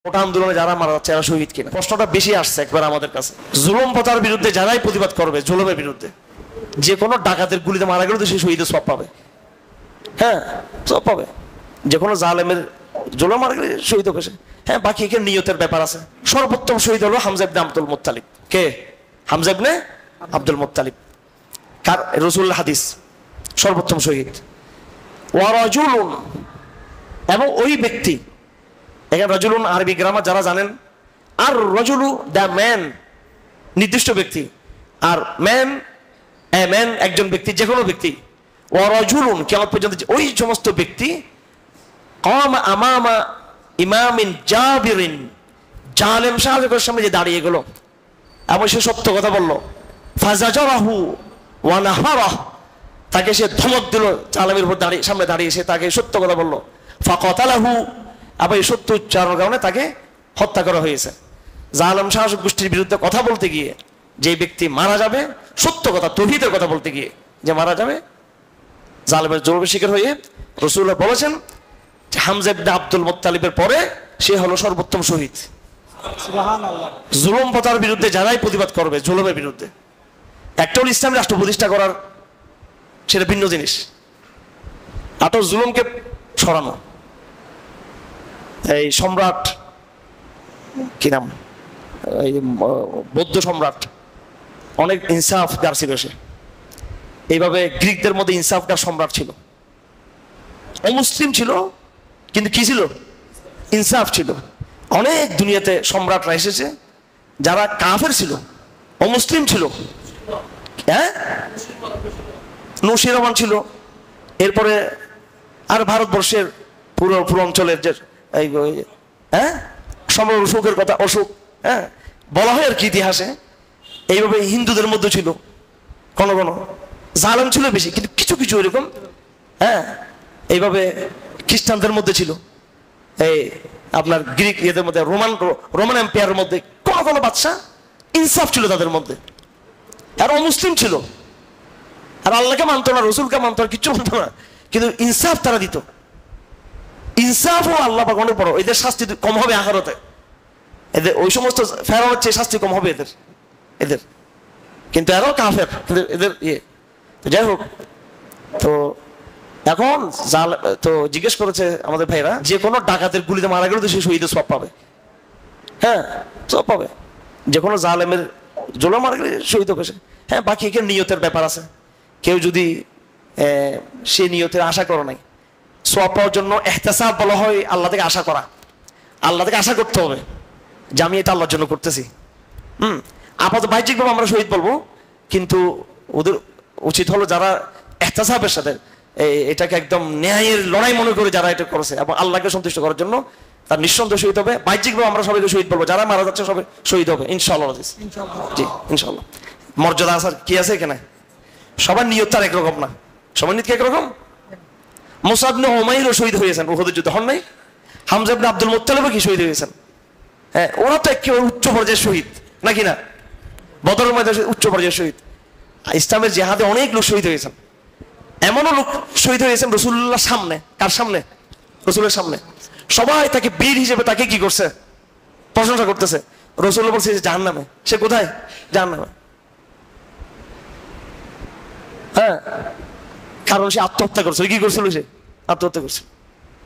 ওটা আন্দোলনে যারা মারা যাচ্ছে এরা শহীদ কিনা প্রশ্নটা বেশি আসছে একবার আমাদের কাছে। জুলুম প্রথার বিরুদ্ধে যারাই প্রতিবাদ করবে, জুলুমের বিরুদ্ধে, যে কোনো ডাকাতের গুলিতে মারা গেলে তো সে শহীদের সব পাবে। হ্যাঁ, সব পাবে। যে কোনো জালেমের জুলুম মারা গেলে শহীদ হবে সে। হ্যাঁ, বাকি এখানে নিয়তের ব্যাপার আছে। সর্বোত্তম শহীদ হলো হামজা ইবনে আব্দুল মুত্তালিব। কে? হামজা ইবনে আব্দুল মুত্তালিব। কার? রাসূলুল্লাহ হাদিস সর্বোত্তম শহীদ। ওয়া রাজুলুন, এবং ওই ব্যক্তি, এখানে রাজুলুন আরবি গ্রামার যারা জানেন, আর রাজুলু দ্য ম্যান নির্দিষ্ট ব্যক্তি, আর ম্যান এ ম্যান একজন ব্যক্তি, যে কোনো ব্যক্তি। ওয়া রাজুলুন কিয়ামত পর্যন্ত ওই সমস্ত ব্যক্তি কামা আমামা ইমামিন জাবিরিন, জালেম শাসকের সামনে যে দাঁড়িয়ে গেল এবং সে সত্য কথা বলল, ফাজাজারাহু ওয়া নাহারাহ, তাকে সে ধমক দিল, জালেমের উপর দাঁড়িয়ে সামনে দাঁড়িয়ে সে তাকে সত্য কথা বলল, ফাকাতালাহু, আবার এই সত্য উচ্চারণের কারণে তাকে হত্যা করা হয়েছে। জালেম শাসক গোষ্ঠীর বিরুদ্ধে কথা বলতে গিয়ে যে ব্যক্তি মারা যাবে, সত্য কথা তাওহীদের কথা বলতে গিয়ে যে মারা যাবে, জালেমের জুলুমের শিকার হয়ে, রাসূলুল্লাহ বলেছেন যে হামজা ইবনে আব্দুল মুত্তালিবের পরে সে হলো সর্বোত্তম শহীদ। সুবহানাল্লাহ। জুলুম প্রথার বিরুদ্ধে যারাই প্রতিবাদ করবে, জুলুমের বিরুদ্ধে, একটা হলো ইসলামী রাষ্ট্র প্রতিষ্ঠা করার, সেটা ভিন্ন জিনিস। আর তো জুলুমকে সরানো। এই সম্রাট কি নাম, এই বৌদ্ধ সম্রাট, অনেক ইনসাফগার ছিল সে। এইভাবে গ্রিকদের মধ্যে ইনসাফগার সম্রাট ছিল, অমুসলিম ছিল কিন্তু কি ছিল? ইনসাফ ছিল। অনেক দুনিয়াতে সম্রাটরা এসেছে যারা কাফের ছিল, অমুসলিম ছিল। হ্যাঁ, নূশিরমান ছিল। এরপরে আর ভারতবর্ষের পুরো অঞ্চলের যে হ্যাঁ সম্রাট অশোকের কথা, অশোক, হ্যাঁ বলা হয় আর কি ইতিহাসে। এইভাবে হিন্দুদের মধ্যে ছিল, কোনো কোনো জালেম ছিল বেশি, কিন্তু কিছু কিছু এরকম, হ্যাঁ এইভাবে খ্রিস্টানদের মধ্যে ছিল, এই আপনার গ্রিক এদের মধ্যে, রোমান এম্পায়ারের মধ্যে কোনো কোনো বাদশা ইনসাফ ছিল তাদের মধ্যে। আর অমুসলিম ছিল, আর আল্লাহকে মানতো না, রসুলকে মানতো না, কিচ্ছু মানতো না, কিন্তু ইনসাফ তারা দিত। ইনসাফ ও আল্লাহ পাক অনেক বড়। এদের শাস্তি কম হবে আখিরাতে, এদের ওই সমস্ত ফেরাউনের চেয়ে শাস্তি কম হবে এদের, কিন্তু এরাও কাফের, কিন্তু এদের যাই হোক। তো এখন তো জিজ্ঞেস করেছে আমাদের ভাইরা, যে কোনো ডাকাতের গুলিতে মারা গেলে তো সে শহীদের সব পাবে। হ্যাঁ, সব পাবে। যে কোনো জালেমের জুলুম মারা গেলে শহীদ হবে সে। হ্যাঁ, বাকি এখানে নিয়তের ব্যাপার আছে। কেউ যদি সে নিয়তের আশা করে নাই, সওয়াব পাওয়ার জন্য ইহতিসাব বলা হয়, আল্লাহ থেকে আশা করা। আল্লাহ থেকে আশা করতে হবে যে আমি এটা আল্লাহর জন্য করতেছি। আপাতত বাহ্যিকভাবে আমরা শহীদ বলবো, কিন্তু ওদের উচিত হলো যারা ইহতিসাবের সাথে এটাকে একদম ন্যায়ের লড়াই মনে করে যারা এটা করেছে এবং আল্লাহকে সন্তুষ্ট করার জন্য, তার নিঃসন্দেহ শহীদ হবে। বাহ্যিকভাবে আমরা সবাইকে শহীদ বলবো, যারা মারা যাচ্ছে সবাই শহীদ হবে ইনশাআল্লাহ। জি ইনশাআল্লাহ। মর্যাদা আছে কি আছে এখানে? সবার নিয়ত তার একরকম না, সবার নিয়ত কি একরকম? মুসআব ইবনে উমাইরও শহীদ হয়েছেন উহুদের যুদ্ধে, হন নাই? হামজা ইবনে আব্দুল মুত্তালিবও কি শহীদ হয়েছেন? হ্যাঁ, ওরা তো একেবারে উচ্চ পর্যায়ের শহীদ, নাকি না? বদরের ময়দানে উচ্চ পর্যায়ের শহীদ। ইসলামের জিহাদে অনেক লোক শহীদ হয়েছেন। এমনও লোক শহীদ হয়েছেন রাসূলুল্লাহর সামনে। কার সামনে? রাসূলের সামনে। সবাই তাকে বীর হিসেবে তাকে কি করছে? প্রশংসা করতেছে। রাসূলুল্লাহ বলছে যে জাহান্নামে। সে কোথায়? জাহান্নামে। হ্যাঁ, কারণ সে আত্মহত্যা করছে। কি করছিল? সে আত্মহত্যা করছে।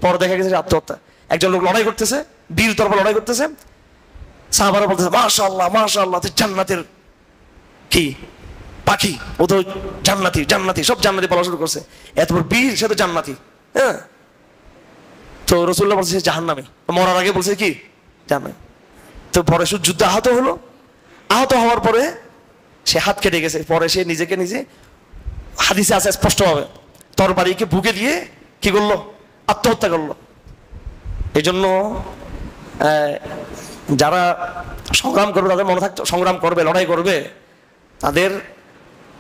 পরে দেখা গেছে আত্মহত্যা। একজন লোক লড়াই করতেছে, বীর তরফা লড়াই করতেছে, সাহাবারা বলতেছে মাশাআল্লাহ মাশাআল্লাহ, জান্নাতের কি পাখি, ও তো জান্নাতি জান্নাতি, সব জান্নাতি বলা শুরু করছে। এতপর বীর, সে তো জান্নাতি। হ্যাঁ, তো রাসূলুল্লাহ বলছে জাহান্নামে। মরার আগে বলছে কি? জাহান্নামে। তো পরে সে যুদ্ধে আহত হলো। আহত হওয়ার পরে সে হাত কেটে গেছে। পরে সে নিজেকে নিজে, হাদিসে আছে স্পষ্টভাবে, তরবারিকে বুকে দিয়ে কি করলো? আত্মহত্যা করলো। এই জন্য যারা সংগ্রাম করবে, তাদের মনে থাকতো সংগ্রাম করবে, লড়াই করবে, তাদের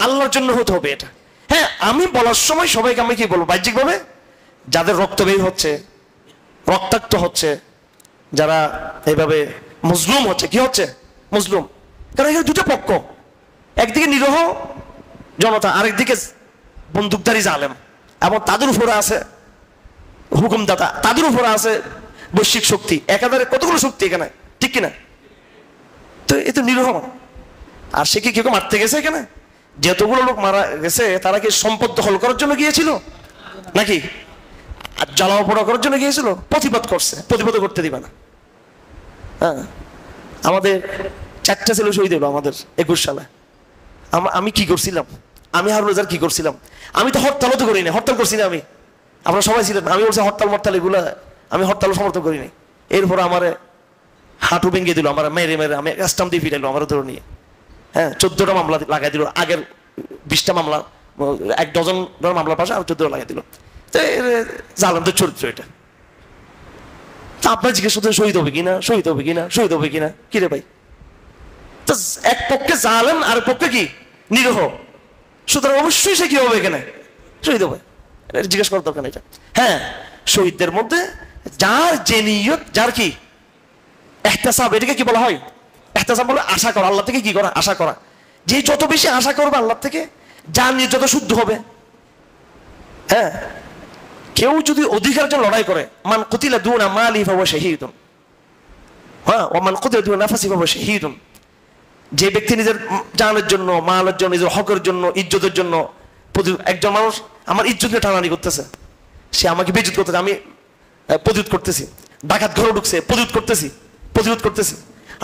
আল্লাহর জন্য হতে হবে এটা। হ্যাঁ, আমি বলার সময় সবাইকে আমি কি বলবো? বাহ্যিকভাবে যাদের রক্ত বের হচ্ছে, রক্তাক্ত হচ্ছে, যারা এইভাবে মজলুম হচ্ছে, কি হচ্ছে? মজলুম। কারণ এখানে দুটো পক্ষ, একদিকে নিরহ জনতা, আরেকদিকে বন্দুকধারী জালেম, এবং তাদের উপরে আছে হুকুমদাতা, তাদের উপরে আছে বৈশ্বিক শক্তি, একাধারে কতগুলো শক্তি এখানে, ঠিক কিনা? তো এ তো নিরীহ। আর সে কি কেউ মারতে গেছে এখানে? যতগুলো লোক মারা গেছে তারা কি সম্পদ দখল করার জন্য গিয়েছিল নাকি জ্বালাও পোড়া করার জন্য গিয়েছিল? প্রতিবাদ করছে, প্রতিবাদ করতে দিবে না। হ্যাঁ, আমাদের 4টা ছেলে শহীদ হলো আমাদের 21 সালে। আমি কি করছিলাম? আমি হারুন রেজার কি করছিলাম? আমি তো হরতালও তো করিনি, হরতাল করছি না আমি, আপনারা সবাই ছিলেন। আমি বলছি হরতাল মরতাল এগুলা আমি হরতালও সমর্থন করিনি। এরপর আমার হাঁটু ভেঙে দিল, আমার মেরে মেরে আমি স্টাম্প দিয়ে ফিরাইলো আমার ধরে নিয়ে। হ্যাঁ, 14টা মামলা লাগাই দিল, আগের 20টা মামলা, 1 ডজন মামলার পাশে আর 14টা লাগাই দিল। তো জালেমদের চরিত্র এটা। তা আপনার জিজ্ঞেস করতে শহীদ হবে কিনা, শহীদ হবে কিনা, শহীদ হবে কিনা, কিরে ভাই? তো এক পক্ষে জালেম আর পক্ষে কি নিরীহ, সুতরাং অবশ্যই সে কি হবে এখানে, শহীদ হবে। জিজ্ঞেস করার দরকার নেই। হ্যাঁ, শহীদদের মধ্যে যার যে নিয়ত, যার কি ইহতিসাব, এটাকে কি বলা হয়? ইহতিসাব বলে আশা করা, আল্লাহ থেকে কি করা, আশা করা। যে যত বেশি আশা করবে আল্লাহ থেকে, যার নিয়ত যত শুদ্ধ হবে। হ্যাঁ, কেউ যদি অধিকার জন্য লড়াই করে, মান কুতিলা দুনা মালি ফাহুয়া শাহীদুন, হ্যাঁ, ওয়া মান কুতিলা দুনা নাফসি ফাহুয়া শাহীদুন। যে ব্যক্তি নিজের জানের জন্য, মালের জন্য, নিজের হকের জন্য, ইজ্জতের জন্য, একজন মানুষ আমার ইজ্জত নিয়ে টানাটানি করতেছে, সে আমাকে বেইজ্জত করতেছে, আমি প্রতিরোধ করতেছি, ডাকাত ঘরে ঢুকছে, প্রতিরোধ করতেছি, প্রতিরোধ করতেছি,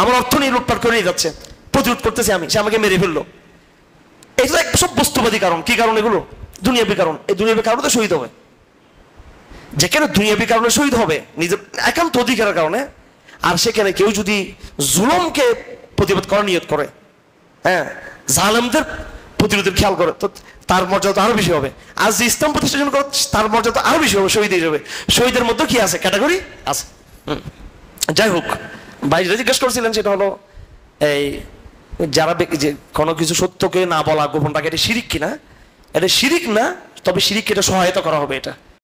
আমার অর্থ নিয়ে লুটপাট করে নিয়ে যাচ্ছে, প্রতিরোধ করতেছি আমি, সে আমাকে মেরে ফেললো। এটা সব বস্তুবাদী কারণ। কি কারণ এগুলো? দুনিয়াবী কারণ। এই দুনিয়াবী কারণে তো শহীদ হবে। যেখানে দুনিয়াবী কারণে শহীদ হবে নিজের একান্ত অধিকারের কারণে, আর সেখানে কেউ যদি জুলুমকে প্রতিবাদ করার নিয়ত করে, হ্যাঁ, জালেমদের প্রতিরোধের খেয়াল করে, তো তার মর্যাদা আরো বেশি হবে। আর যে ইসলাম প্রতিষ্ঠা করে তার মর্যাদা আরো বেশি হবে, শহীদ হিসেবে। শহীদের মধ্যে কি আছে, ক্যাটাগরি আছে। যাই হোক, ভাই যেটা জিজ্ঞেস করছিলেন সেটা হলো এই যারা যে কোনো কিছু সত্যকে না বলা, গোপন রাখা, এটা শিরিক কিনা? এটা শিরিক না, তবে শিরিককে এটা সহায়তা করা হবে এটা।